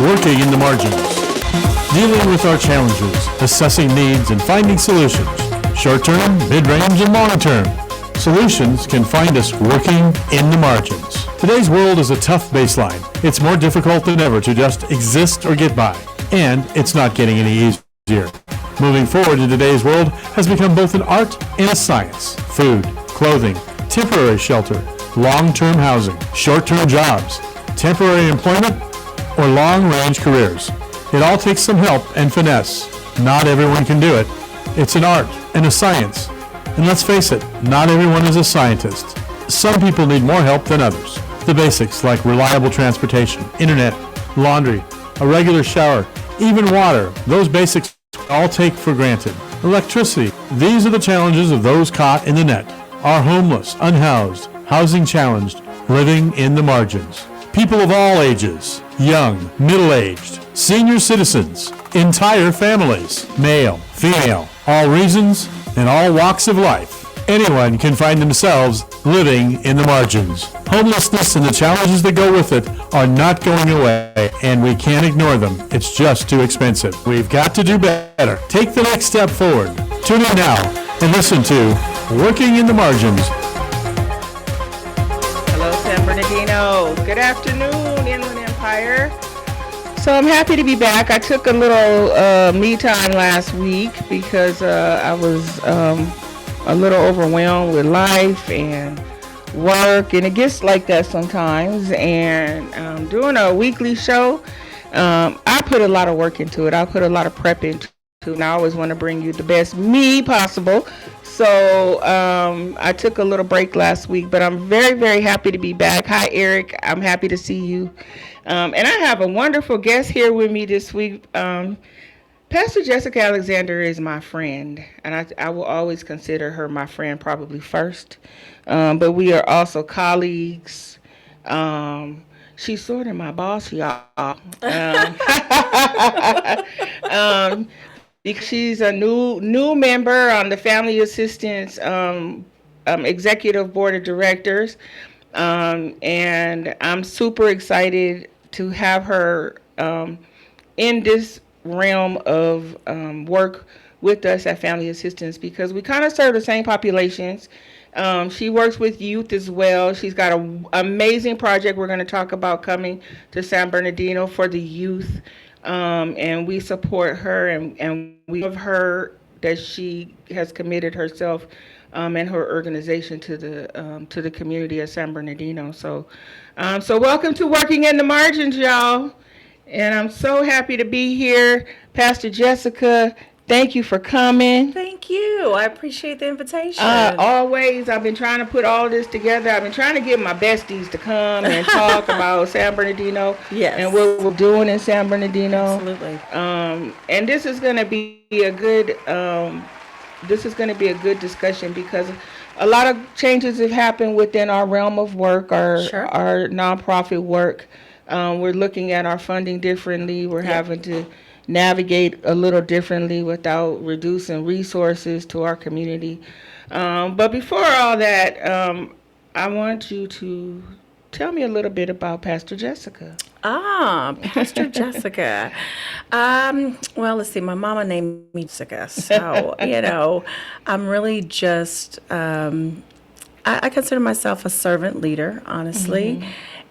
Working in the margins. Dealing with our challenges, assessing needs, and finding solutions. Short-term, mid-range, and long-term. Solutions can find us working in the margins. Today's world is a tough baseline. It's more difficult than ever to just exist or get by. And it's not getting any easier. Moving forward in today's world has become both an art and a science. Food, clothing, temporary shelter, long-term housing, short-term jobs, temporary employment, or long-range careers. It all takes some help and finesse. Not everyone can do it. It's an art and a science. And let's face it, not everyone is a scientist. Some people need more help than others. The basics like reliable transportation, internet, laundry, a regular shower, even water, those basics we all take for granted. Electricity, these are the challenges of those caught in the net. Are homeless, unhoused, housing challenged, living in the margins. People of all ages, young, middle-aged, senior citizens, entire families, male, female, all reasons and all walks of life. Anyone can find themselves living in the margins. Homelessness and the challenges that go with it are not going away, and we can't ignore them. It's just too expensive. We've got to do better. Take the next step forward. Tune in now and listen to Working in the Margins. Hello, San Bernardino. Good afternoon, Inland Empire. So I'm happy to be back. I took a little me time last week because I was a little overwhelmed with life and work, and it gets like that sometimes. And doing a weekly show, I put a lot of work into it. I put a lot of prep into it, and I always want to bring you the best me possible. So I took a little break last week, but I'm very, very happy to be back. Hi, Eric. I'm happy to see you. And I have a wonderful guest here with me this week. Pastor Jessica Alexander is my friend, and I will always consider her my friend probably first. But we are also colleagues. She's sort of my boss, y'all. Because she's a new member on the Family Assistance Executive Board of Directors. And I'm super excited to have her in this realm of work with us at Family Assistance, because we kind of serve the same populations. She works with youth as well. She's got an amazing project we're going to talk about coming to San Bernardino for the youth. And we support her, and we love her that she has committed herself and her organization to the community of San Bernardino. So welcome to Working in the Margins, y'all. And I'm so happy to be here. Pastor Jessica, thank you for coming. Thank you. I appreciate the invitation. Always. I've been trying to put all this together. I've been trying to get my besties to come and talk about San Bernardino. Yes. And what we're doing in San Bernardino. Absolutely. And this is going to be a good discussion, because a lot of changes have happened within our realm of work, our nonprofit work. We're looking at our funding differently. We're having to navigate a little differently without reducing resources to our community. But before all that, I want you to tell me a little bit about Pastor Jessica. Pastor Jessica. Well, let's see. My mama named me Jessica, so I'm really just. I consider myself a servant leader, honestly,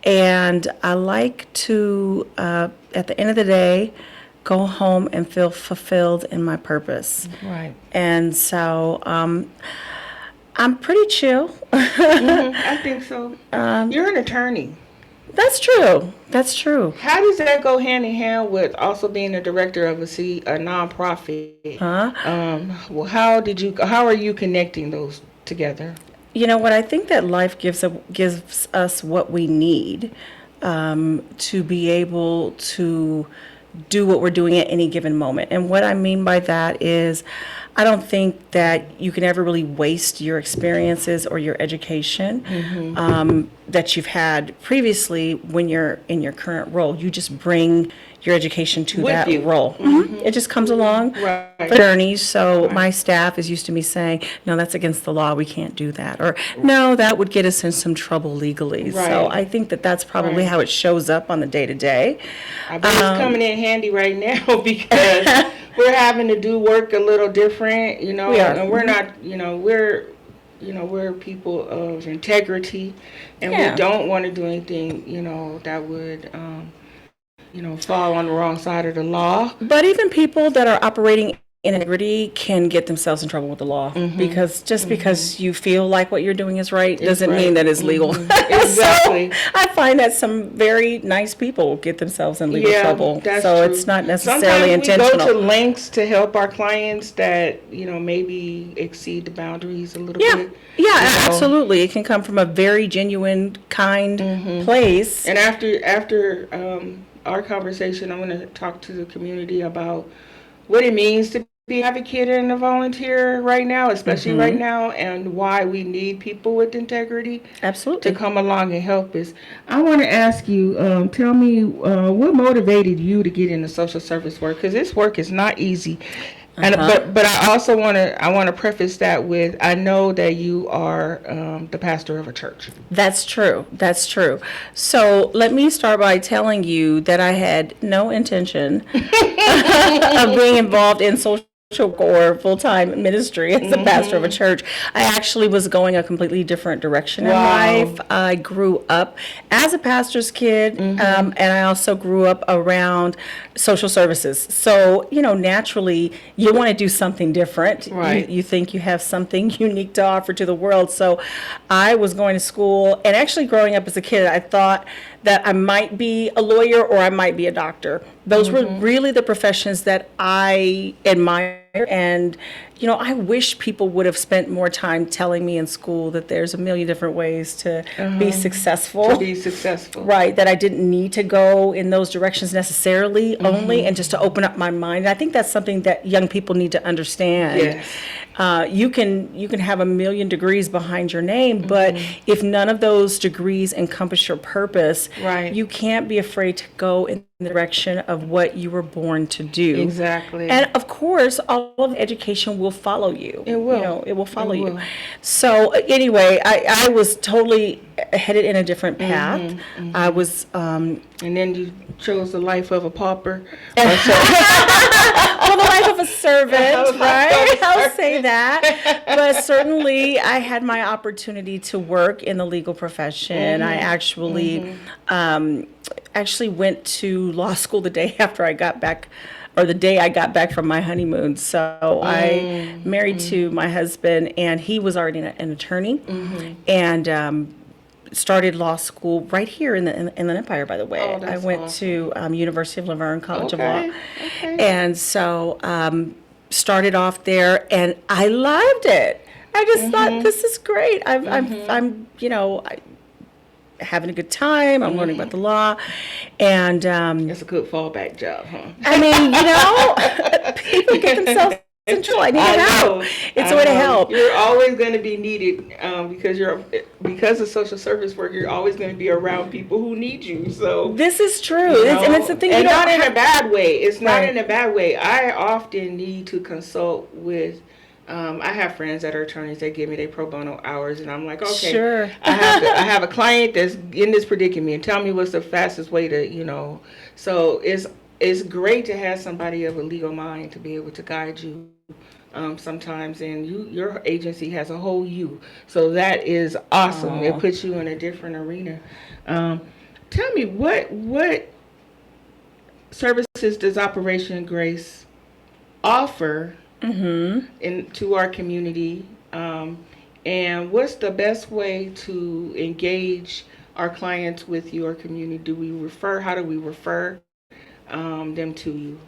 and I like to, at the end of the day, go home and feel fulfilled in my purpose. Right. And so I'm pretty chill. I think so. You're an attorney. That's true. That's true. How does that go hand in hand with also being the director of a nonprofit? Well, how are you connecting those together? You know what? I think that life gives us what we need to be able to do what we're doing at any given moment. And what I mean by that is I don't think that you can ever really waste your experiences or your education that you've had previously when you're in your current role. You just bring your education to With that you. role. It just comes along Right. for journeys. So my staff is used to me saying, no, that's against the law. We can't do that. Or no, that would get us in some trouble legally. So Right. I think that that's probably Right. how it shows up on the day to day. I bet it's coming in handy right now because we're having to do work a little different, you know, We are. and we're not, we're people of integrity, and Yeah. we don't want to do anything, that would, fall on the wrong side of the law. But even people that are operating in integrity can get themselves in trouble with the law because just because you feel like what you're doing is right doesn't right. mean that it's legal. Exactly. So I find that some very nice people get themselves in legal trouble. That's So true. it's not necessarily Sometimes intentional. we go to lengths to help our clients that, maybe exceed the boundaries a little Yeah, bit. yeah, know. absolutely. It can come from a very genuine, kind place. And after our conversation, I'm going to talk to the community about what it means to be an advocate and a volunteer right now, especially right now, and why we need people with integrity Absolutely. to come along and help us. I want to ask you, tell me what motivated you to get into social service work? Because this work is not easy. And but I also want to preface that with, I know that you are the pastor of a church. That's true. That's true. So let me start by telling you that I had no intention of being involved in social or full-time ministry as a pastor of a church. I actually was going a completely different direction in life. I grew up as a pastor's kid, and I also grew up around social services. So, naturally, you want to do something different. Right. You think you have something unique to offer to the world. So I was going to school, and actually growing up as a kid, I thought that I might be a lawyer or I might be a doctor. Those were really the professions that I admire. And, I wish people would have spent more time telling me in school that there's a million different ways to be successful. To be successful. Right, that I didn't need to go in those directions necessarily only, and just to open up my mind. And I think that's something that young people need to understand. Yes. You can have a million degrees behind your name, but if none of those degrees encompass your purpose, Right. you can't be afraid to go in the direction of what you were born to do. Exactly. And of course, all of education will follow you. It will. It will follow It you. will. So anyway, I was totally headed in a different path. I was And then you chose the life of a pauper. well, the life of a servant, Life right? of a I'll say that. But certainly, I had my opportunity to work in the legal profession. I actually went to law school the day after I got back, or the day I got back from my honeymoon. So I married to my husband, and he was already an attorney, and started law school right here in the Inland Empire. By the way, Oh, that's I went awesome. to University of Laverne College of Okay, Law, okay. and so started off there, and I loved it. I just thought, this is great. I'm having a good time. I'm learning about the law, and It's a good fallback job, huh? I mean, people get themselves in trouble. I need it out. It's a way to help. You're always going to be needed because of social service work. You're always going to be around people who need you. So This is true, and it's the thing. and you don't not in have- a bad way. It's not Right. in a bad way. I often need to consult with. I have friends that are attorneys that give me their pro bono hours, and I'm like, okay, Sure. I have a client that's in this predicament. Tell me what's the fastest way to, So it's great to have somebody of a legal mind to be able to guide you. Sometimes, and your agency has a whole you, so that is awesome. It puts you in a different arena. Tell me what services does Operation Grace offer to our community, and what's the best way to engage our clients with your community? How do we refer them to you?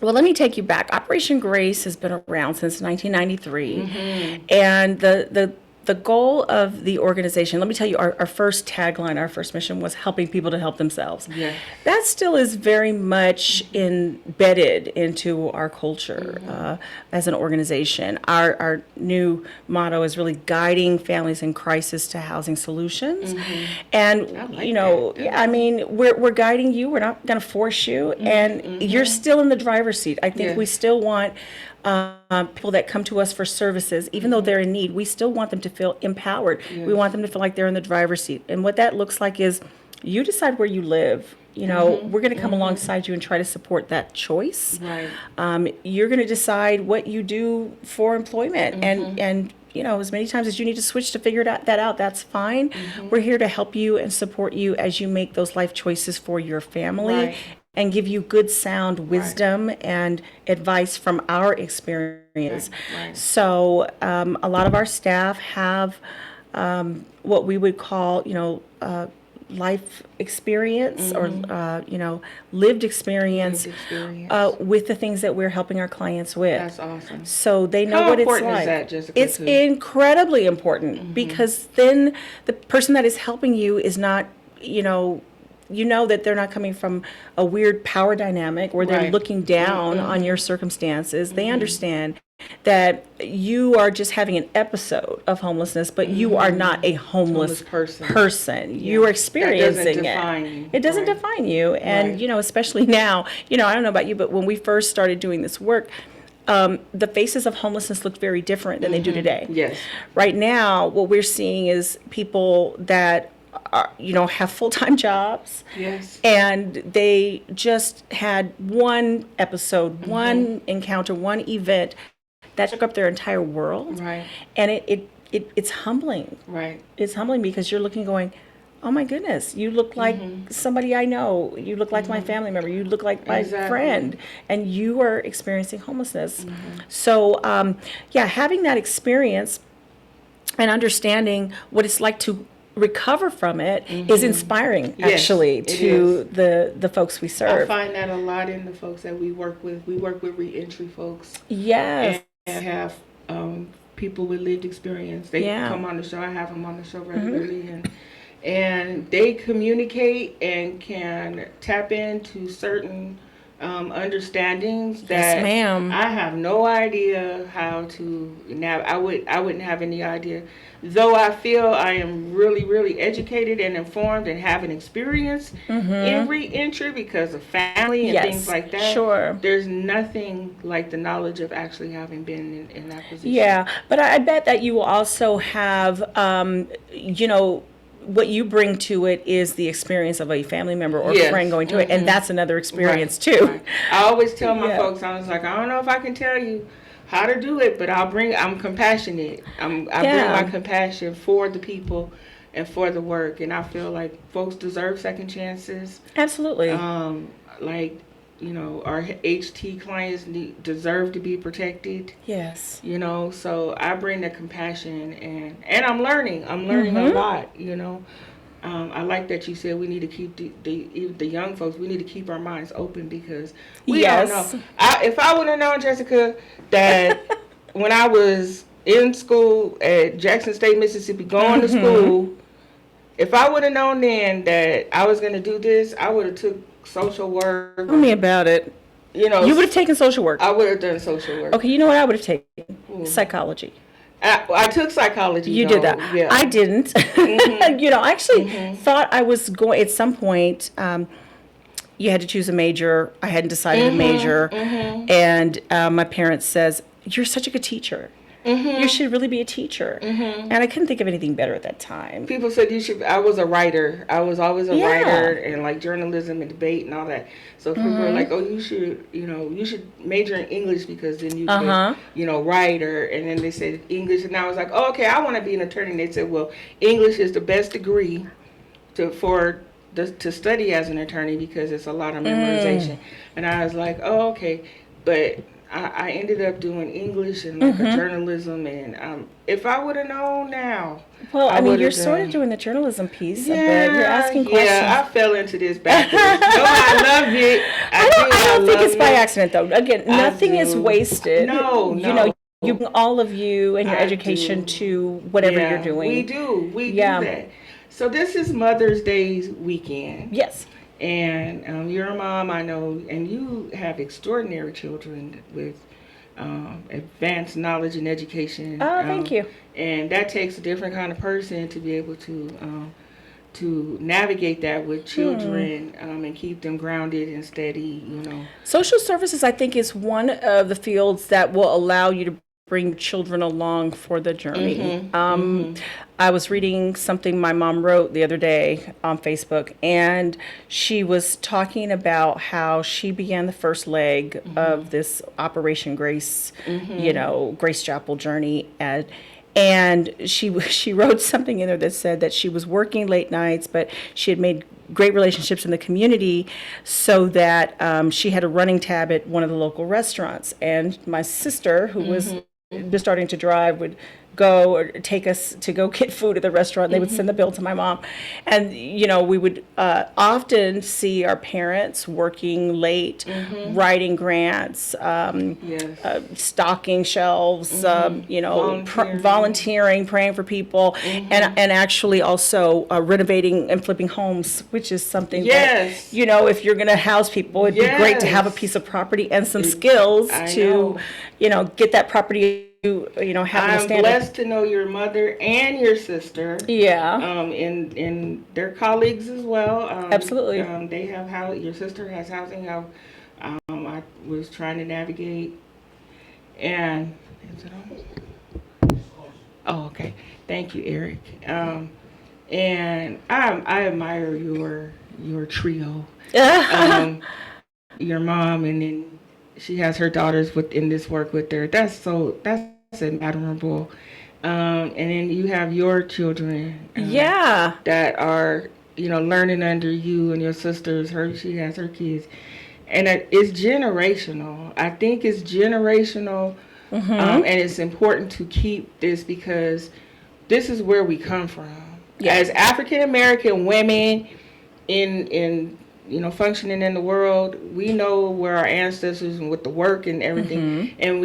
Well, let me take you back. Operation Grace has been around since 1993, and the the goal of the organization, let me tell you, our first tagline, our first mission was helping people to help themselves. Yeah. That still is very much embedded into our culture as an organization. Our new motto is really guiding families in crisis to housing solutions. And, like you know, that. yeah, I mean, we're guiding you. We're not going to force you. And you're still in the driver's seat. I think Yeah. we still want people that come to us for services, even though they're in need, we still want them to feel empowered. We want them to feel like they're in the driver's seat. And what that looks like is you decide where you live. You know, we're going to come alongside you and try to support that choice. Right. You're going to decide what you do for employment, and you know, as many times as you need to switch to figure that out, that's fine. We're here to help you and support you as you make those life choices for your family. Right. And give you good, sound wisdom and advice from our experience. Right. So a lot of our staff have what we would call, you know, life experience or, you know, lived experience, with the things that we're helping our clients with. That's awesome. So they know How what it's important like. is that, Jessica, It's too? incredibly important because then the person that is helping you is not, you know that they're not coming from a weird power dynamic where they're Right. looking down on your circumstances. They understand that you are just having an episode of homelessness, but you are not a homeless person. You are experiencing define it. you. It doesn't Right. define you. And, Right. you know, especially now, you know, I don't know about you, but when we first started doing this work, the faces of homelessness looked very different than they do today. Yes. Right now, what we're seeing is people that are, you know, have full-time jobs. Yes. And they just had one episode, one encounter, one event that took up their entire world. Right. And it's humbling. Right. It's humbling because you're looking going, oh my goodness, you look like somebody I know. You look like my family member. You look like my Exactly. friend. And you are experiencing homelessness. So, yeah, having that experience and understanding what it's like to recover from it is inspiring, Yes, actually, it to the folks we I serve. find that a lot in the folks that we work with. We work with reentry folks Yes. and have people with lived experience. They Yeah. come on the show. I have them on the show regularly, and they communicate and can tap into certain understandings that ma'am. I have no idea how to. Now I wouldn't have any idea. Though I feel I am really, really educated and informed and have an experience in reentry because of family and Yes, things like that. sure. There's nothing like the knowledge of actually having been in that position. Yeah, but I bet that you will also have, you know, what you bring to it is the experience of a family member or Yes. friend going to it, and that's another experience too. Right. I always tell my Yeah. folks, I was like, I don't know if I can tell you how to do it, but I'm compassionate. I bring Yeah. my compassion for the people and for the work, and I feel like folks deserve second chances. Absolutely. Like, you know, our HT clients deserve to be protected. Yes. You know, so I bring the compassion, and I'm learning. A lot. You know, I like that you said we need to keep the young folks. We need to keep our minds open because we Yes. don't know. If I would have known, Jessica, that when I was in school at Jackson State, Mississippi, going to school, if I would have known then that I was going to do this, I would have took social work. Tell me about it. You know, You would have taken social work. I would have done social work. Okay, you know what I would have taken? Psychology. I took psychology. You though. did that. Yeah. I didn't. You know, I actually thought I was going, at some point, you had to choose a major. I hadn't decided a major. And my parents says, you're such a good teacher. You should really be a teacher. And I couldn't think of anything better at that time. People said you should. I was a writer. I was always a Yeah. writer and like journalism and debate and all that. So people were like, "Oh, you should major in English because then you could, writer." And then they said English, and I was like, "Oh, okay, I want to be an attorney." And they said, "Well, English is the best degree to study as an attorney because it's a lot of memorization." And I was like, "Oh, okay," but I ended up doing English and like a journalism, and if I would have known now. Well, I mean, would've you're sort done- of doing the journalism piece a bit. You're asking questions. Yeah, I fell into this backwards. No, I love it. I don't think love it's by it. accident, though. Again, nothing is do. wasted. No, You know, you bring all of you and your I education do. to whatever Yeah, you're doing. We do. We Yeah. do that. So this is Mother's Day weekend. Yes. And you're a mom, I know, and you have extraordinary children with advanced knowledge and education. Oh, thank you. And that takes a different kind of person to be able to navigate that with children and keep them grounded and steady, Social services, I think, is one of the fields that will allow you to bring children along for the journey. I was reading something my mom wrote the other day on Facebook, and she was talking about how she began the first leg of this Operation Grace, Grace Chapel journey, and she wrote something in there that said that she was working late nights, but she had made great relationships in the community, so that she had a running tab at one of the local restaurants. And my sister, who was just starting to drive, would go or take us to go get food at the restaurant. They would send the bill to my mom. And, we would often see our parents working late, writing grants, stocking shelves, volunteering, praying for people, and actually also renovating and flipping homes, which is something that, if you're going to house people, it'd be great to have a piece of property and some skills to, get that property. I'm blessed to know your mother and your sister. Yeah. And their colleagues as well. Absolutely. They have your sister has housing help. I was trying to navigate, and is it on? Oh, okay. Thank you, Eric. And I admire your trio. Your mom, and then she has her daughters in this work with her. That's admirable. And then you have your children. That are, learning under you and your sisters. She has her kids. And it's generational. I think it's generational. And it's important to keep this because this is where we come from. As African American women in functioning in the world, we know where our ancestors and with the work and everything, and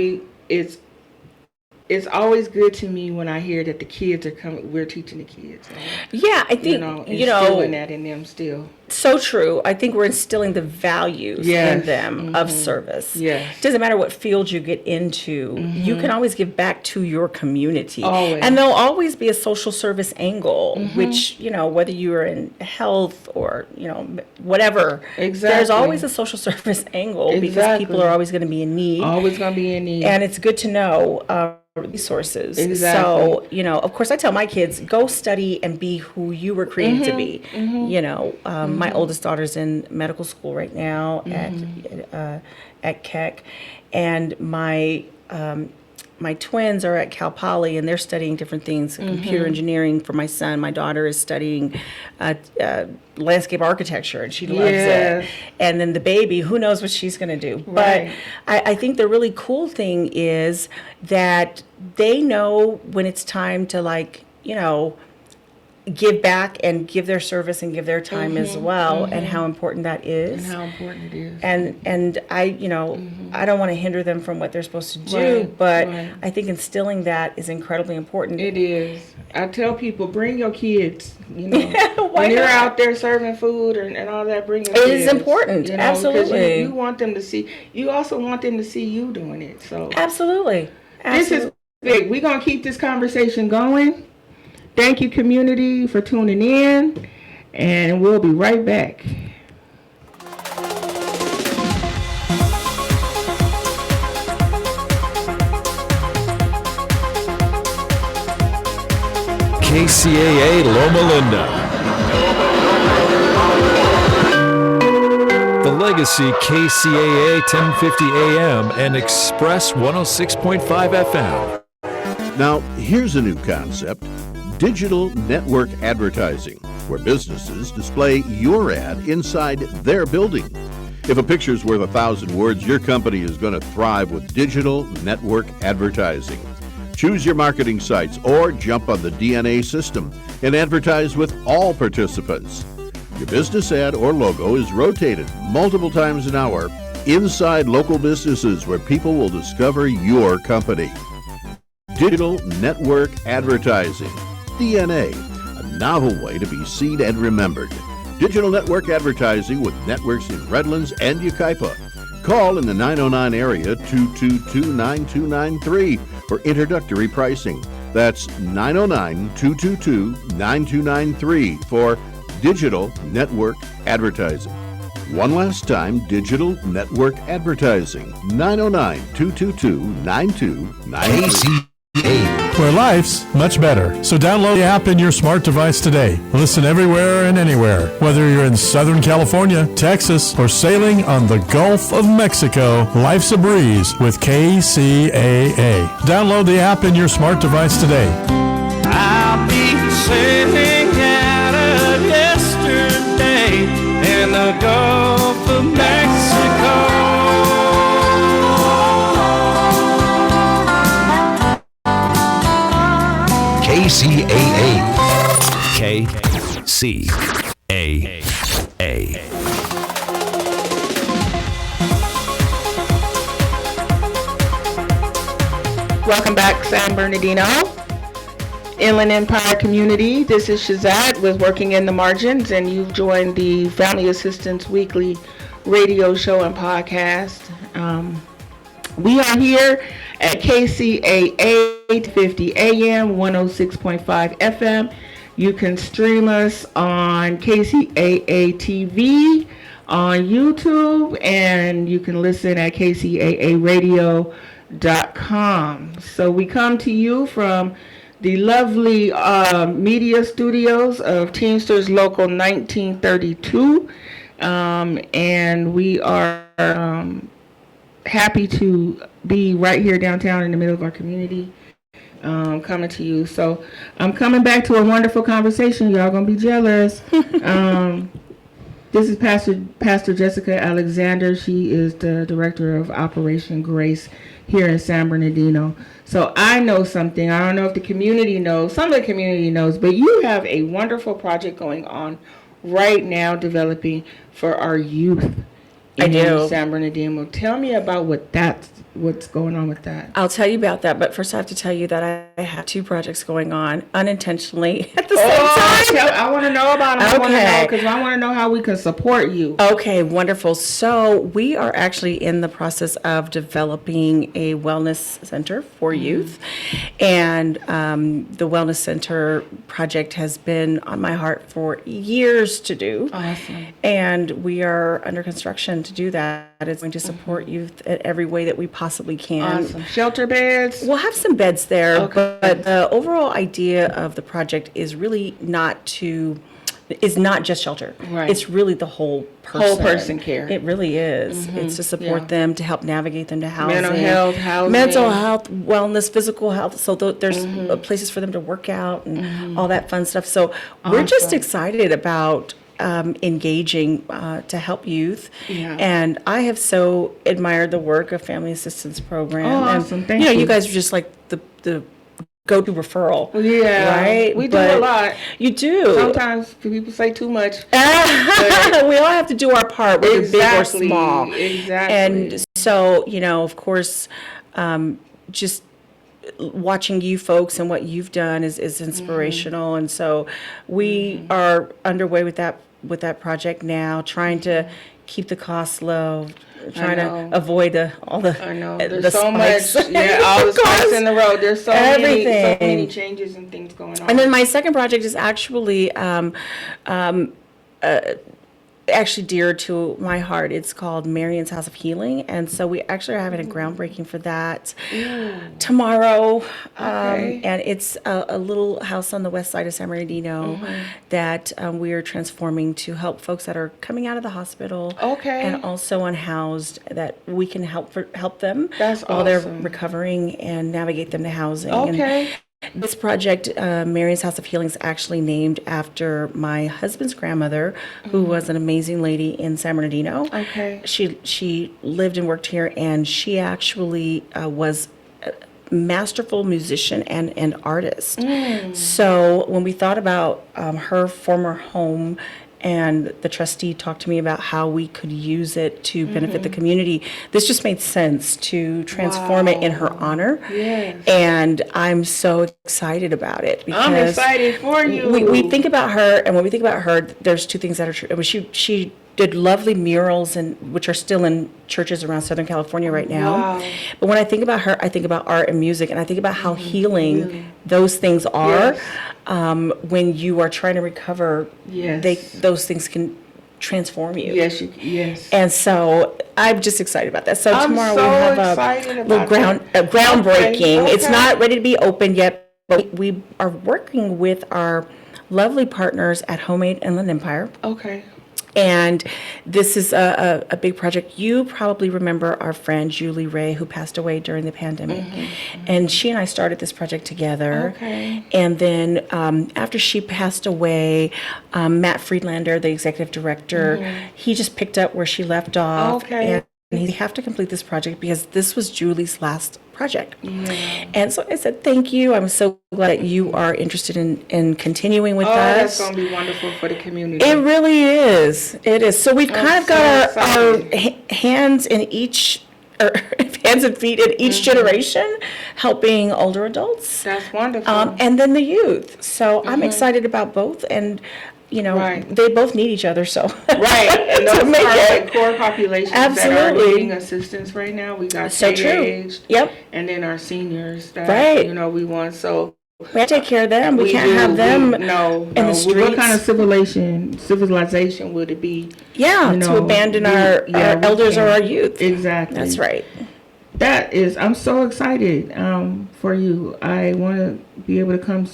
it's always good to me when I hear that the kids are coming. We're teaching the kids. I think instilling that in them still. So true. I think we're instilling the values in them of service. Yes. Doesn't matter what field you get into, you can always give back to your community. Always. And there'll always be a social service angle, which, whether you're in health or, whatever, there's always a social service angle because people are always going to be in need. Always going to be in need. And it's good to know resources. Exactly. So, of course I tell my kids, go study and be who you were created to be. My oldest daughter's in medical school right now at Keck, and my twins are at Cal Poly, and they're studying different things, computer engineering for my son. My daughter is studying landscape architecture, and she loves it. And then the baby, who knows what she's going to do. Right. But I think the really cool thing is that they know when it's time to, give back and give their service and give their time as well, and how important that is. And how important it is. And I, I don't want to hinder them from what they're supposed to do, but I think instilling that is incredibly important. It is. I tell people, bring your kids. When you're out there serving food and all that, bring your kids. It is important. Absolutely. You want them to see. You also want them to see you doing it. So absolutely. This is big. We're gonna keep this conversation going. Thank you, community, for tuning in, and we'll be right back. KCAA Loma Linda. The Legacy KCAA 1050 AM and Express 106.5 FM. Now, here's a new concept. Digital network advertising, where businesses display your ad inside their building. If a picture's worth 1,000 words, your company is going to thrive with digital network advertising. Choose your marketing sites or jump on the DNA system and advertise with all participants. Your business ad or logo is rotated multiple times an hour inside local businesses where people will discover your company. Digital Network Advertising, DNA, a novel way to be seen and remembered. Digital Network Advertising with networks in Redlands and Yucaipa. Call in the 909 area 222-9293 for introductory pricing. That's 909-222-9293 for Digital Network Advertising. One last time, Digital Network Advertising, 909-222-9293. Where life's much better. So download the app in your smart device today. Listen everywhere and anywhere. Whether you're in Southern California, Texas, or sailing on the Gulf of Mexico, life's a breeze with KCAA. Download the app in your smart device today. I'll be sailing out of yesterday in the Gulf of Mexico. KCAA. KCAA. Welcome back, San Bernardino, Inland Empire community. This is Shazad with Working in the Margins, and you've joined the Family Assistance Weekly radio show and podcast. We are here at KCAA 850 AM, 106.5 FM. You can stream us on KCAA TV on YouTube, and you can listen at kcaaradio.com. So we come to you from the lovely media studios of Teamsters Local 1932, and we are happy to be right here downtown in the middle of our community, coming to you. So I'm coming back to a wonderful conversation. Y'all gonna be jealous. This is Pastor Jessica Alexander. She is the director of Operation Grace here in San Bernardino. So I know something. I don't know if the community knows. Some of the community knows, but you have a wonderful project going on right now, developing for our youth. I do. San Bernardino. Tell me about what's going on with that. I'll tell you about that, but first I have to tell you that I have two projects going on unintentionally at the same time. I want to know about them. Okay. I want to know because I want to know how we can support you. Okay, wonderful. So we are actually in the process of developing a wellness center for youth. And the wellness center project has been on my heart for years to do. Awesome. And we are under construction to do that. It's going to support youth in every way that we possibly can. Awesome. Shelter beds. We'll have some beds there, Okay. but the overall idea of the project is really not just shelter. Right. It's really the whole person. Whole person care. It really is. It's to support Yeah. them, to help navigate them to housing. Mental health, housing. Mental health, wellness, physical health. So there's places for them to work out and all that fun stuff. So we're just Awesome. excited about engaging to help youth. Yeah. And I have so admired the work of Family Assistance Program. Oh, And, awesome. Thank you you. guys are just like the go-to referral. Yeah. Right? We do a But lot. You do. Sometimes people say too much. We all have to do our part, whether big or Exactly, small. exactly. And so, of course, just watching you folks and what you've done is inspirational. And so we are underway with that project now, trying to keep the costs low, trying know. to avoid all the I know. the There's so spikes. much. Yeah, all the spikes Costs. in the road. There's so many Everything. changes and things going on. And then my second project is actually actually dear to my heart. It's called Marion's House of Healing, and so we actually are having a groundbreaking for that tomorrow. Okay. And it's a little house on the west side of San Bernardino that we are transforming to help folks that are coming out of the hospital, Okay. and also unhoused, that we can help them That's while they're awesome. recovering and navigate them to housing. And Okay. this project, Marion's House of Healing, is actually named after my husband's grandmother, who was an amazing lady in San Bernardino. Okay. She lived and worked here, and she actually was a masterful musician and artist. So when we thought about her former home and the trustee talked to me about how we could use it to benefit the community. This just made sense to transform it in her honor. Yes. And I'm so excited about it because I'm excited for you. we think about her, and when we think about her, there's two things that are true. I mean, she did lovely murals, which are still in churches around Southern California right now. Wow. But when I think about her, I think about art and music, and I think about how healing those things are. When you are trying to recover, Yes. those things can transform you. Yes, yes. And so I'm just excited about that. So I'm tomorrow so we have excited a little about groundbreaking. Okay, It's okay. not ready to be open yet, but we are working with our lovely partners at Homemade Inland Empire. Okay. And this is a big project. You probably remember our friend Julie Ray, who passed away during the pandemic. And she and I started this project together. Okay. And then after she passed away, Matt Friedlander, the executive director, he just picked up where she left off. Okay. And he have to complete this project because this was Julie's last project. And so I said, thank you. I'm so glad that you are interested in continuing with Oh, that's us. going to be wonderful for the community. It really is. It is. So we've kind of got so our excited. hands in each, or hands and feet in each generation, helping older adults, That's wonderful. and then the youth. So I'm excited about both, and Right. they both need each other. So Right, and to those make are it. the core populations that are Absolutely. needing assistance right now. We got So true. aged, Yep. and then our seniors that Right. we want. So We have to take care of them. We can't do. have them No. in the What streets. kind of civilization would it be? Yeah, you to know, abandon we- our yeah, we elders or can't. our youth. Exactly. That's right. I'm so excited for you. I want to be able to come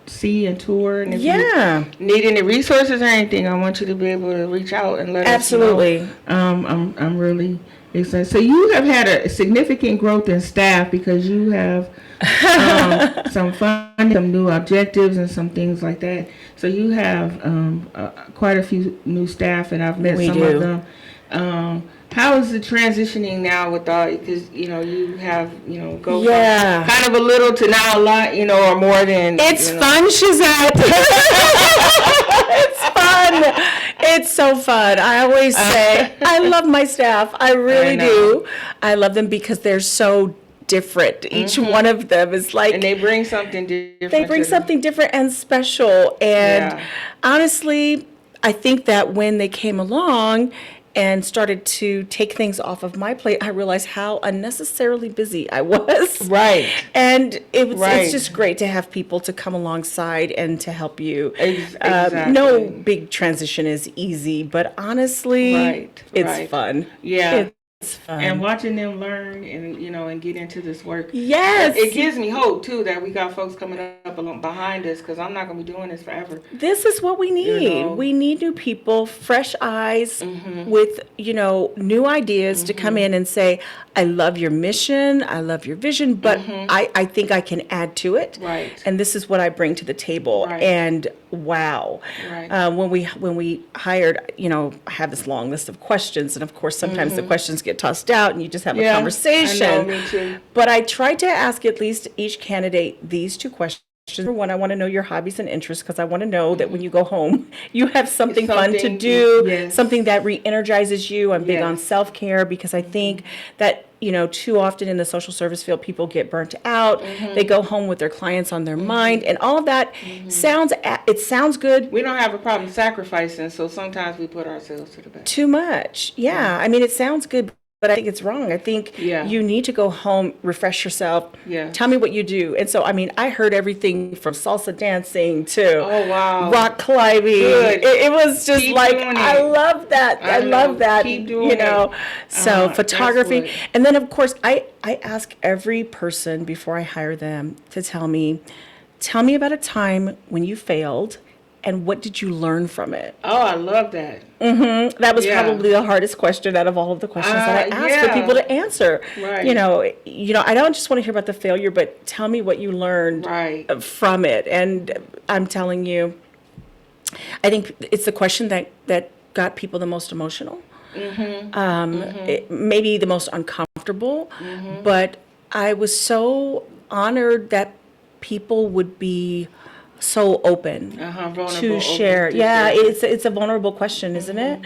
see and tour, and if Yeah, you need any resources or anything, I want you to be able to reach out and let us absolutely. know. I'm really excited. So you have had a significant growth in staff because you have some funding, some new objectives, and some things like that. So you have quite a few new staff, and I've met We some do. of them. How is it transitioning now with all, because you have go Yeah. from kind of a little to now a lot, or more than It's fun, Shazette. It's fun. It's so fun. I always say I love my staff. I really know. do. I love them because they're so different. Each one of them is like and they bring something different. they bring to them. something different and special. And Yeah. honestly, I think that when they came along and started to take things off of my plate, I realized how unnecessarily busy I was. Right. And it's Right. just great to have people to come alongside and to help you. Exactly. No big transition is easy, but honestly, Right, it's right. fun. Yeah. It's fun. And watching them learn and and get into this work. Yes. It gives me hope too that we got folks coming up along behind us, because I'm not going to be doing this forever. This is what we need. know. We need new people, fresh eyes with, new ideas to come in and say, I love your mission, I love your vision, but I think I can add to it. Right. And this is what I bring to the table. Right. And wow. Right. When we hired, I have this long list of questions, and of course sometimes the questions get tossed out and you just have a Yeah, conversation. I know, me too. But I tried to ask at least each candidate these two questions. Number one, I want to know your hobbies and interests, because I want to know that when you go home, you have something fun to Something, do, yes. something that re-energizes you. I'm big on Yes. self-care because I think that, too often in the social service field, people get burnt out. They go home with their clients on their mind, and all of that sounds good. We don't have a problem sacrificing, so sometimes we put ourselves to the back. Too much. Yeah. I mean, it sounds good, but I think it's wrong. I think Yeah. you need to go home, refresh yourself. Yeah. Tell me what you do. And so, I heard everything from salsa dancing to Oh, wow. rock climbing. Good. It was just Keep like, doing I it. love that. I know. love that. Keep doing it. So That's photography. what- And then, of course, I ask every person before I hire them to tell me about a time when you failed and what did you learn from it? Oh, I love that. That was Yeah. probably the hardest question out of all of the questions that I asked for yeah. people to answer. Right. I don't just want to hear about the failure, but tell me what you learned Right. from it. And I'm telling you, I think it's the question that got people the most emotional, maybe the most uncomfortable. But I was so honored that people would be so open vulnerable, to open share. to Yeah, share. it's a vulnerable question, isn't it?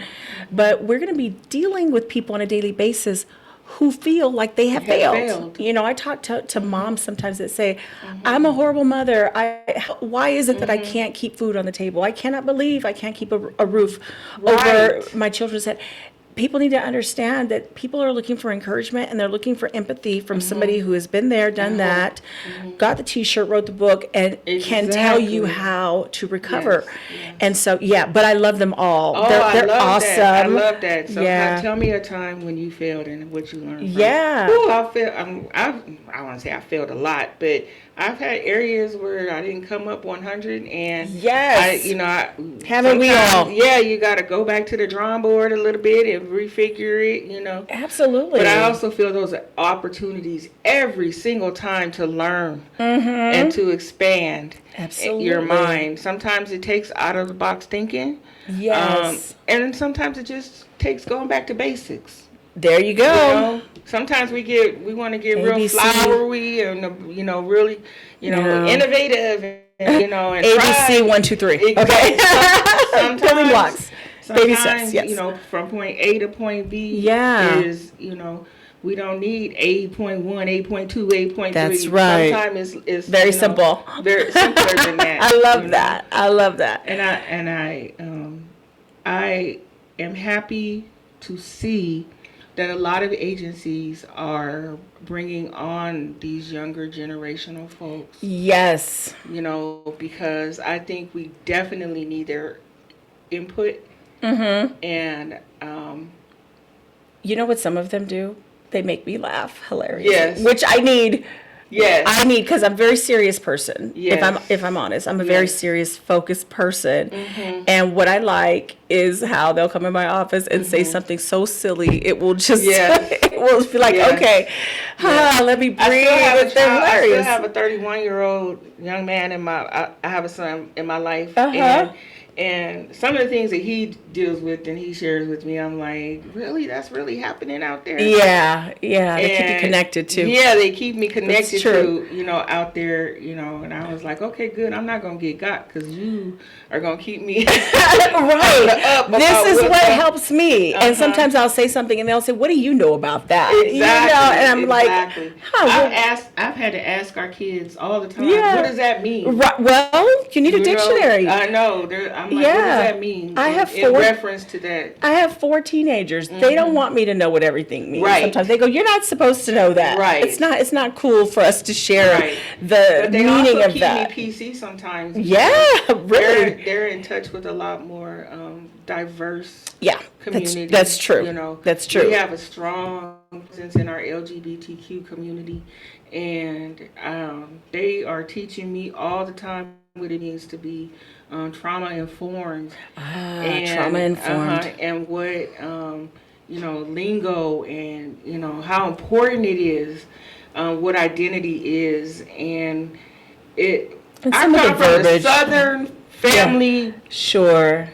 But we're going to be dealing with people on a daily basis who feel like they have failed. You know, I talk to moms sometimes that say, I'm a horrible mother. Why is it that I can't keep food on the table? I cannot believe I can't keep a roof over my children's head. People need to understand that people are looking for encouragement and they're looking for empathy from somebody who has been there, done that, got the t-shirt, wrote the book, and can tell you how to recover. And so, but I love them all. Oh, they're I love awesome. that. I love that. So Yeah. tell me a time when you failed and what you learned from Yeah. it. Ooh, I want to say I failed a lot, but I've had areas where I didn't come up 100, and Yes. Haven't we sometimes, all? Yeah, you got to go back to the drawing board a little bit and refigure it. Absolutely. But I also feel those are opportunities every single time to learn and to expand Absolutely. your mind. Sometimes it takes out of the box thinking. Yes. And then sometimes it just takes going back to basics. There you go. Sometimes we want to get real ABC. flowery and really No. innovative and and ABC try. 1, 2, 3. Exactly. Okay. Sometimes, Building blocks. Baby sometimes, steps. Yes. from point A to point B. Yeah. Is we don't need 8.1, 8.2, 8.3. That's right. Sometimes it's Very simple. Very simpler than that. I love that. I love that. And I am happy to see that a lot of agencies are bringing on these younger generational folks. Yes. Because I think we definitely need their input. And You know what some of them do? They make me laugh. Hilarious. Yes. Which I need. yes, I need, because I'm a very serious person. Yes. If I'm honest, I'm a very Yes. serious, focused person. And what I like is how they'll come in my office and say something so silly, it will just Yes. it will be like, Yes. okay, let me breathe. I They're still hilarious. have a 31-year-old young man I have a son in my life, and some of the things that he deals with and he shares with me, I'm like, really, that's really happening out there. Yeah, they keep you And connected too. Yeah, they keep me connected true. to, out there, and I was like, okay, good. I'm not going to get got because you are going to keep me Right. up about This is what's what up. helps me. And sometimes I'll say something and they'll say, what do you know about that? Exactly. And I'm exactly. like, well, I've had to ask our kids all the time, Yeah. what does that mean? right, well, you need a dictionary. I know. I'm like, Yeah. what does that mean? I have in four- reference to that. I have 4 teenagers. They don't want me to know what everything means. Right. Sometimes they go, "You're not supposed to know that. Right. It's not cool for us to share Right. the But they meaning also of keep that." me PC sometimes. Yeah, really. They're in touch with a lot more diverse Yeah, community. that's true. That's true. We have a strong presence in our LGBTQ community, and they are teaching me all the time what it means to be trauma informed. Trauma informed. And what lingo and how important it is, what identity is, and it. And I some of the come from a verbiage. Southern family. Sure.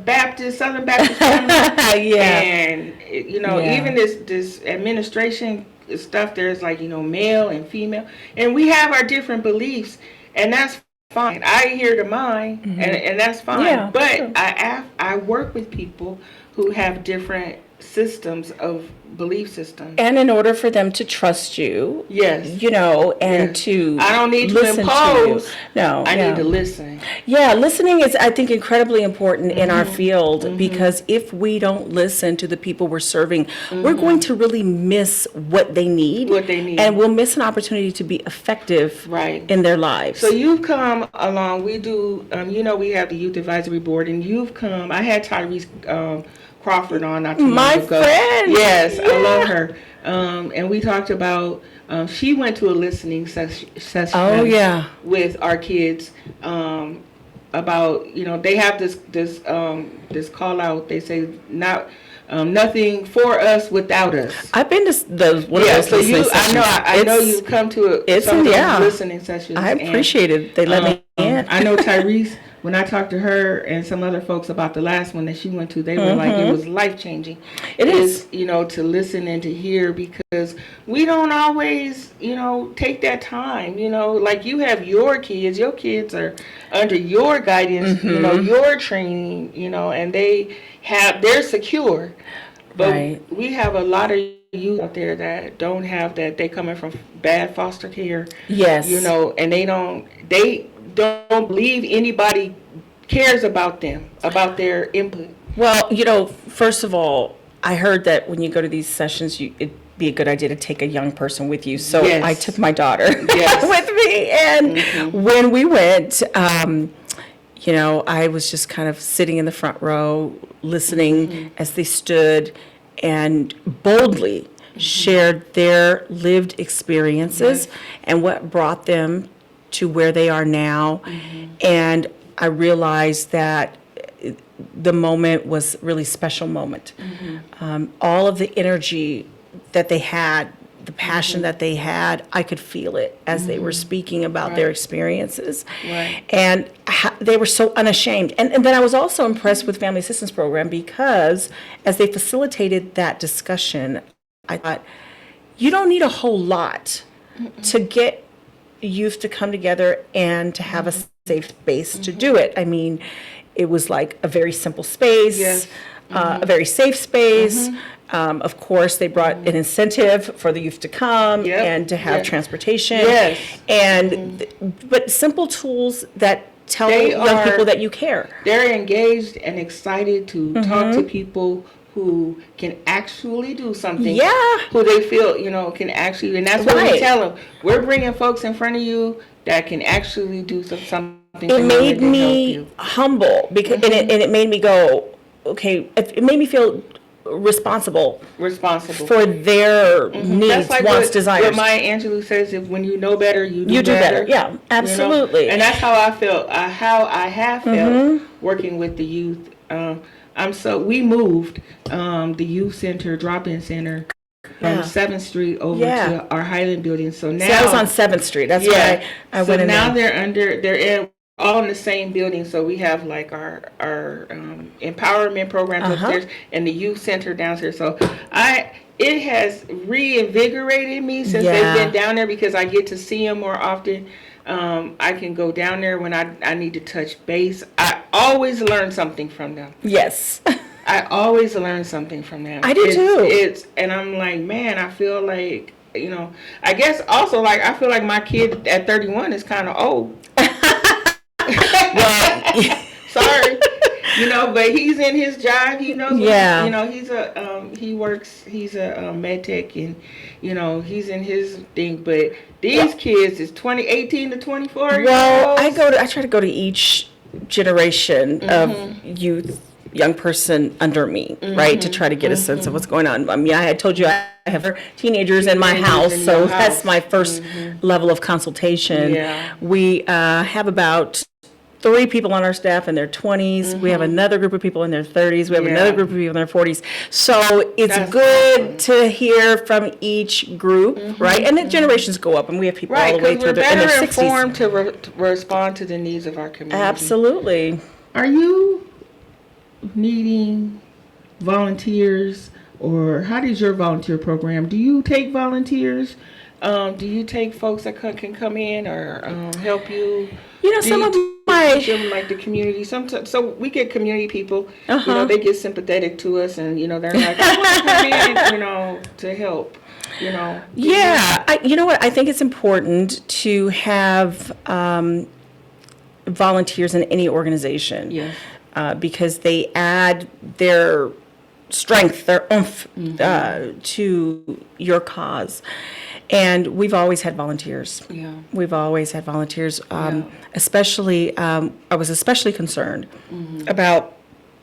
Baptist, Southern Baptist family. Yeah. And, Yeah. even this administration stuff, there's like, male and female. And we have our different beliefs, and that's fine. I hear to mine, and that's fine. Yeah, but sure. I work with people who have different systems of belief systems. And in order for them to trust you, Yes. and Yes. to I don't need to listen impose. to you. No, I yeah. need to listen. Yeah, listening is, I think, incredibly important in our field, because if we don't listen to the people we're serving, we're going to really miss what they need. What they need. And we'll miss an opportunity to be effective Right. in their lives. So you've come along. We do, we have the Youth Advisory Board, and you've come. I had Tyrese Crawford on not too long My ago. friend. Yes, I Yeah. love her. And we talked about, she went to a listening session Oh, yeah. with our kids about, they have this call out. They say, nothing for us without us. I've been to one Yeah, of those so listening I sessions. know I know It's- you've come to it's some of those yeah. listening sessions. I and, appreciate it. They let me in. I know Tyrese when I talked to her and some other folks about the last one that she went to, they were like, it was life changing. It is. You know, to listen and to hear, because we don't always, you know, take that time. You know, like you have your kids are under your guidance, you know, your training, you know, and they're secure. But Right. we have a lot of youth out there that don't have that. They coming from bad foster care. Yes. You know, and they don't believe anybody cares about them, about their input. Well, you know, first of all, I heard that when you go to these sessions, it'd be a good idea to take a young person with you. So Yes. I took my daughter Yes. with me. And when we went, you know, I was just kind of sitting in the front row, listening as they stood and boldly shared their lived experiences and what brought them to where they are now. And I realized that the moment was a really special moment. All of the energy that they had, the passion that they had, I could feel it as they were speaking about their experiences. Right. And they were so unashamed. And then I was also impressed with Family Assistance Program, because as they facilitated that discussion, I thought, you don't need a whole lot to get youth to come together and to have a safe space to do it. I mean, it was like a very simple space, Yes. A very safe space. Of course, they brought an incentive for the youth to come Yep. and to have Yes. transportation. Yes. And but simple tools that tell They young are- people that you care. They're engaged and excited to talk to people who can actually do something. Yeah. Who they feel, you know, can actually, and that's what we Right. tell them. We're bringing folks in front of you that can actually do something. It for you made and help me you. humble, because and it made me go, okay, it made me feel responsible Responsible. for their needs, That's like wants, what desires. Maya Angelou says: if when you know better, you do You do better. Yeah, you know? absolutely. And that's how I felt. How I have felt working with the youth. We moved the youth center, drop-in center, from Yeah. 7th Street over Yeah. to our Highland building. So now See, I was on 7th Street. That's why I so went in now there. they're all in the same building. So we have like our empowerment programs upstairs and the youth center downstairs. So it has reinvigorated me since Yeah. they've been down there, because I get to see them more often. I can go down there when I need to touch base. I always learn something from them. Yes. I always learn something from them. I do too. And I'm like, man, I feel like, you know, I guess also like I feel like my kid at 31 is kind of old. Sorry, you know, but he's in his job. He knows. Yeah. You know, he's a med tech, and you know, he's in his thing. But these kids is 18 to 24. Well, I try to go to each generation of youth, young person under me, right, to try to get a sense of what's going on. I mean, I had told you I have teenagers in my Teenagers house, in so your that's house. my first level of consultation. Yeah. We have about 3 people on our staff in their 20s. We have another group of people in their 30s. We have Yeah. another group of people in their 40s. So it's That's good to hear from each group, right? And the generations go up, and we have people all Right, the way because through we're in their better 60s. informed to respond to the needs of our community. Absolutely. Are you needing volunteers, or how does your volunteer program? Do you take volunteers? Do you take folks that can come in or help you? You know, Do some you of teach my them, like the community? Sometimes, so we get community people. You Uh-huh. know, they get sympathetic to us, and you know, they're like, I want to come in, you know, to help. You know. yeah, you know what? I think it's important to have volunteers in any organization. Yes. Because they add their strength, their oomph to your cause. And we've always had volunteers. Yeah. We've always had volunteers. Especially, I was especially concerned about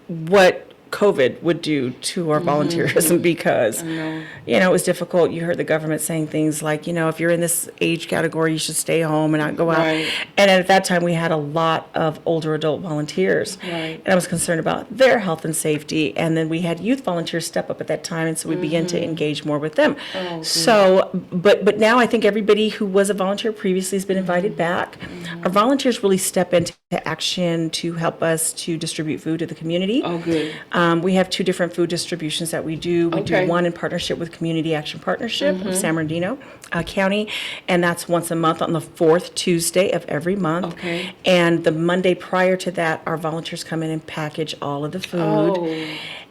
what COVID would do to our volunteerism because, it was difficult. You heard the government saying things like, if you're in this age category, you should stay home and not go out. Right. And at that time, we had a lot of older adult volunteers. Right. And I was concerned about their health and safety. And then we had youth volunteers step up at that time. And so we began to engage more with them. So, but now I think everybody who was a volunteer previously has been invited back. Our volunteers really step into action to help us to distribute food to the community. Oh, good. We have 2 different food distributions that we do. We Okay. do one in partnership with Community Action Partnership of San Bernardino County, and that's once a month on the 4th Tuesday of every month. Okay. And the Monday prior to that, our volunteers come in and package all of the food. Oh.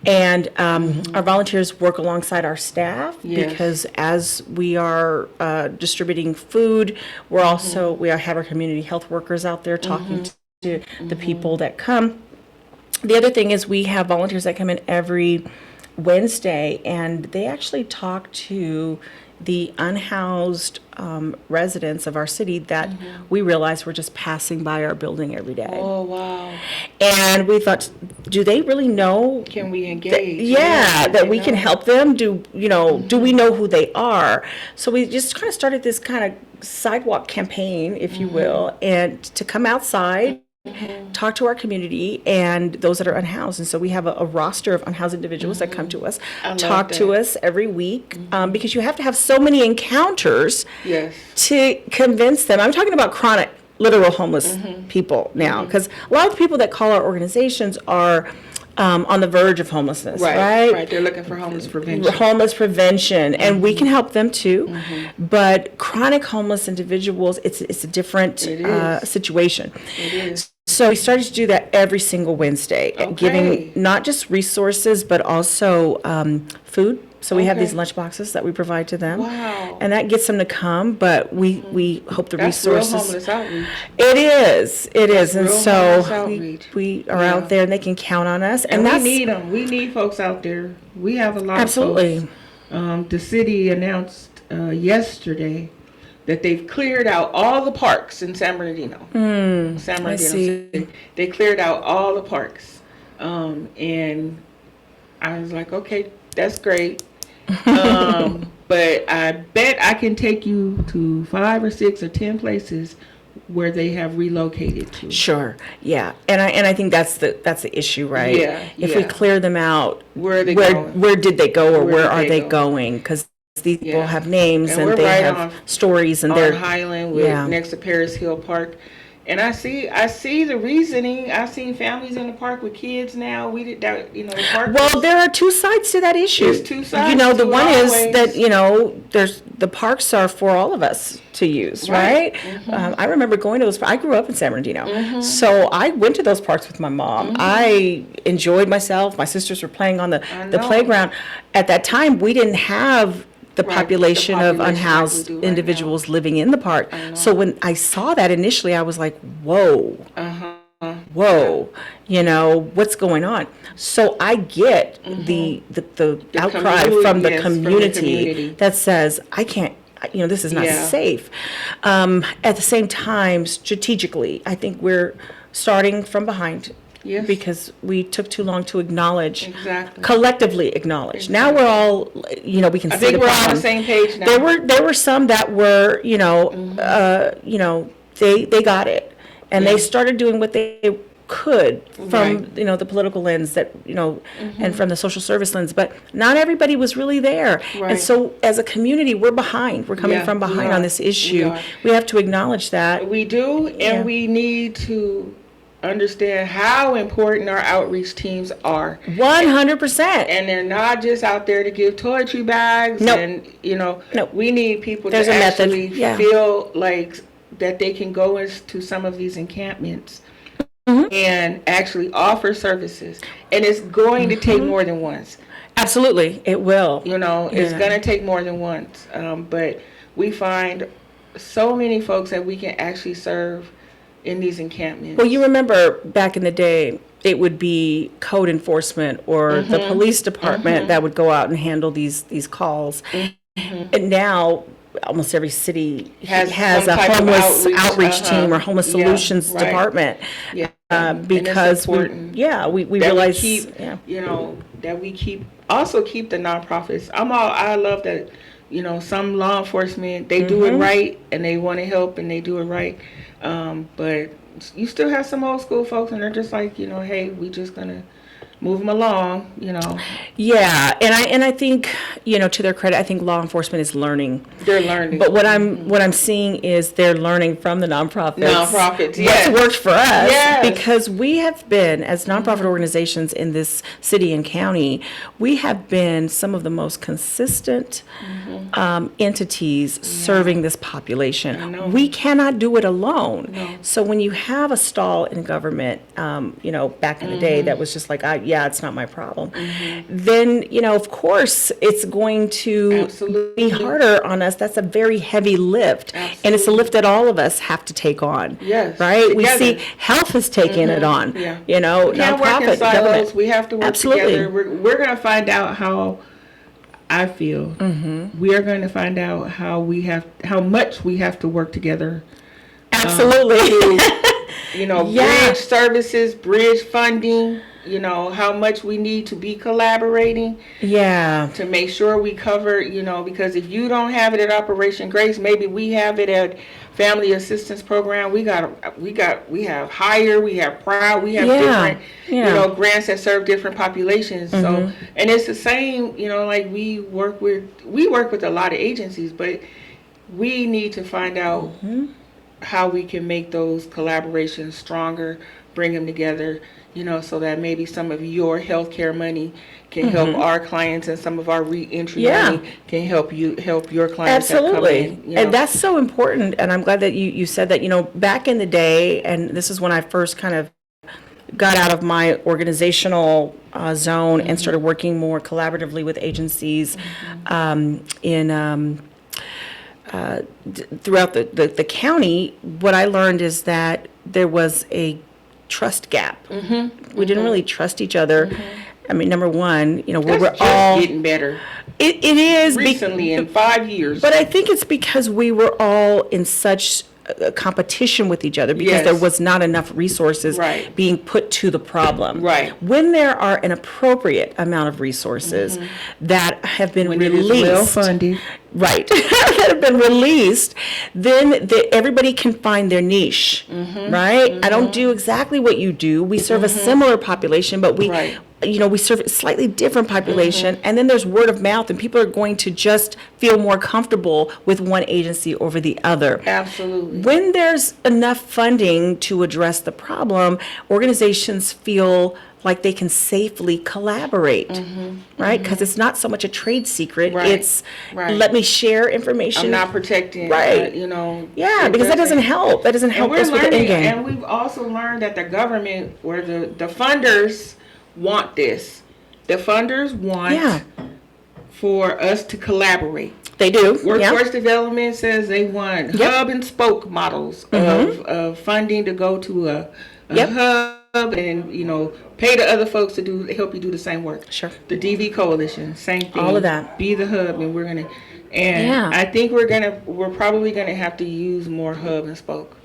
And our volunteers work alongside our staff Yes. because as we are distributing food, we're also we have our community health workers out there talking to the people that come. The other thing is we have volunteers that come in every Wednesday, and they actually talk to the unhoused residents of our city that we realize were just passing by our building every day. Oh, wow. And we thought, do they really know? Can we engage? That we can help them. Do we know who they are? So we just kind of started this kind of sidewalk campaign, if you will, and to come outside, talk to our community and those that are unhoused. And so we have a roster of unhoused individuals that come to us, talk to us every week, because you have to have so many encounters Yes. to convince them. I'm talking about chronic, literal homeless people now, because a lot of the people that call our organizations are on the verge of homelessness, right? They're looking for homeless prevention. Homeless prevention, and we can help them too. But chronic homeless individuals, it's a different It is. situation. It is. So we started to do that every single Wednesday, giving not just resources but also food. So we have these lunch boxes that we provide to them. Wow. And that gets them to come, but we hope the That's resources. real homeless outreach. It is. And real so homeless outreach. we are out there and they can count on us. And we that's need them. We need folks out there. We have a lot absolutely. of folks. The city announced yesterday that they've cleared out all the parks in San Bernardino. San Bernardino see. City. They cleared out all the parks. And I was like, okay, that's great. But I bet I can take you to 5 or 6 or 10 places where they have relocated to. Sure. Yeah. And I think that's the issue, right? Yeah, If we yeah. clear them out, Where are they where going? where did they go or Where where did are they they go? going? Because these people Yeah. have names And and, we're they right have on- stories and On they're Highland with yeah. next to Paris Hill Park. And I see the reasoning. I've seen families in the park with kids now. We did that, the park. Well, there are 2 sides to that issue. There's 2 sides You know, the to it one is always. that, there's the parks are for all of us to use, right? I remember going to those. I grew up in San Bernardino. So I went to those parks with my mom. I enjoyed myself. My sisters were playing on the know. playground. At that time, we didn't have the Right, population the of population like we unhoused do right individuals living in the park. So when I saw that initially, I was like, whoa. Whoa, what's going on? So I get the outcry community, from the yes, from the community community. that says, I can't, this is not Yeah. safe. At the same time, strategically, I think we're starting from behind. Yes. Because we took too long to acknowledge, Exactly. collectively acknowledge. Now we're all, we can I see think the we're on problem. the same page now. There were some that were, they got it, and they started doing what they could from Right. the political lens that and from the social service lens, but not everybody was really there. Right. And so as a community, we're behind. We're coming Yeah, from we behind are. on this We issue. are. We have to acknowledge that. We do, and Yeah. we need to understand how important our outreach teams are. 100%. And they're not just out there to give toiletry bags. Nope. And, Nope. we need people There's to a method. actually Yeah. feel like that they can go into some of these encampments and actually offer services. And it's going to take more than once. Absolutely, it will. It's Yeah. going to take more than once. But we find so many folks that we can actually serve in these encampments. Well, you remember back in the day, it would be code enforcement or the police department that would go out and handle these calls. And now almost every city Has has some a type of homeless outreach, outreach team or homeless Yeah, solutions right. department. Yeah. because important we that realize, we keep, yeah. that we also keep the nonprofits. I love that, some law enforcement, they do Mm-hmm. it right and they want to help and they do it right. But you still have some old school folks and they're just like, hey, we just gonna move them along, Yeah, and I think, to their credit, I think law enforcement is learning. they're learning. But what I'm seeing is they're learning from the nonprofits. Nonprofits, yes. What's worked for us. Yes. Because we have been, as nonprofit organizations in this city and county, we have been some of the most consistent entities serving this population. We cannot do it alone. No. So when you have a stall in government, back in the day that was just like, yeah, it's not my problem, then, of course, it's going to Absolutely. be harder on us. That's a very heavy lift. And it's a lift that all of us have to take on. Yes, Right? We together. see health has taken it on. Yeah. You know, We can't work in nonprofit, silos. government. We have to work Absolutely. together. We're going to find out how, I feel, we are going to find out how much we have to work together. Absolutely. Yeah. Bridge services, bridge funding, how much we need to be collaborating Yeah. to make sure we cover, because if you don't have it at Operation Grace, maybe we have it at Family Assistance Program. We have Hire, we have Proud, we have different, grants that serve different populations. So, and it's the same, like we work with a lot of agencies, but we need to find out how we can make those collaborations stronger, bring them together, so that maybe some of your healthcare money can help our clients, and some of our reentry money can help your clients. Absolutely. That come in, And that's so important. And I'm glad that you said that, back in the day, and this is when I first kind of got out of my organizational zone and started working more collaboratively with agencies throughout the county. What I learned is that there was a trust gap. We didn't really trust each other. I mean, number one, That's we're just all getting better it is recently in 5 years. but I think it's because we were all in such a competition with each other, because Yes. there was not enough resources Right. being put to the problem. Right. When there are an appropriate amount of resources that have been when it is released, well funded. right, that have been released, then everybody can find their niche, right? I don't do exactly what you do. We serve a similar population, but we, Right. we serve a slightly different population. And then there's word of mouth, and people are going to just feel more comfortable with one agency over the other. Absolutely. When there's enough funding to address the problem, organizations feel like they can safely collaborate, right? Because it's not so much a trade secret. Right, It's right. let me share information. I'm not protecting, Right. Yeah, because that doesn't help. That doesn't And help we're us with the end learning, game. and we've also learned that the government, or the funders, want this. The funders want Yeah. for us to collaborate. They do. Workforce Yeah. development says they want Yep. hub and spoke models of funding to go to a Yep. hub, and pay the other folks to help you do the same work. Sure. The DV Coalition, same thing. All of that. Be the hub, and we're gonna. And Yeah. I think we're probably gonna have to use more hub and spoke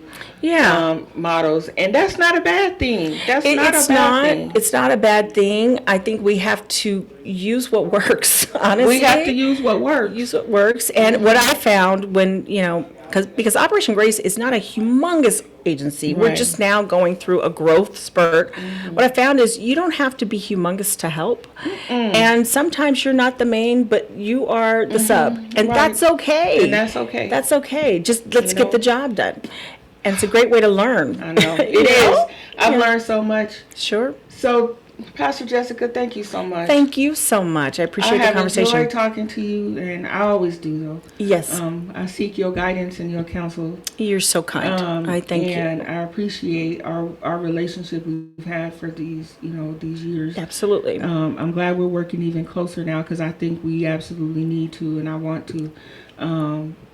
Yeah. models, and that's not a bad thing. That's not It's a bad not. thing. It's not a bad thing. I think we have to use what works. Honestly, We have to use what works. use what works. And what I found when because Operation Grace is not a humongous agency. We're Right. just now going through a growth spurt. What I found is you don't have to be humongous to help. And sometimes you're not the main, but you are the sub. And Right. that's okay. And that's okay. That's okay. Just let's You know? get the job done. And it's a great way to learn. I know You it is. know? I've Yeah. learned so much. Sure. So, Pastor Jessica, thank you so much. Thank you so much. I I appreciate the have conversation. enjoyed talking to you, and I always do, though. Yes. I seek your guidance and your counsel. You're so kind. I thank you. And I appreciate our relationship we've had for these years. Absolutely. I'm glad we're working even closer now, because I think we absolutely need to, and I want to.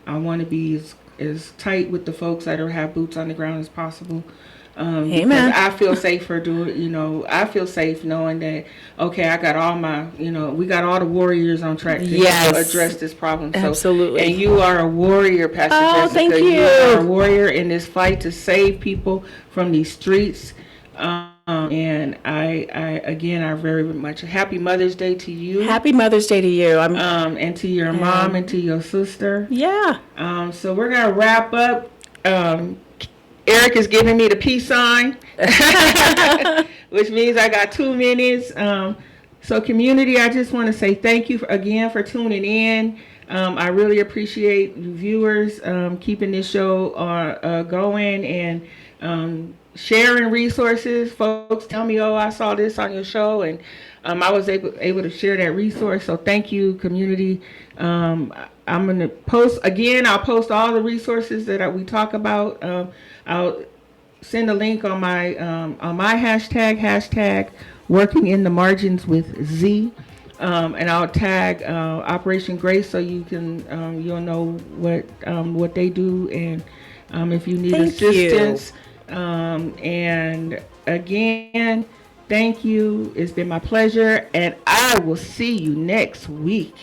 I want to be as tight with the folks that have boots on the ground as possible. Amen. Because I feel safer I feel safe knowing that, okay, I got all my, we got all the warriors on track to Yes. address this problem. So, Absolutely. And you are a warrior, Pastor Oh, Jessica. thank You you. are a warrior in this fight to save people from these streets. And I very much happy Mother's Day to you. Happy Mother's Day to you. And to your mom and to your sister. Yeah. So we're gonna wrap up. Eric is giving me the peace sign, which means I got 2 minutes. So community, I just want to say thank you again for tuning in. I really appreciate you viewers keeping this show going and sharing resources. Folks tell me, oh, I saw this on your show, and I was able to share that resource. So thank you, community. I'm going to post, again, I'll post all the resources that we talk about. I'll send a link on my hashtag working in the margins with Z. And I'll tag Operation Grace so you can you'll know what they do, and if you need Thank assistance. And again, thank you. It's been my pleasure, and I will see you next week.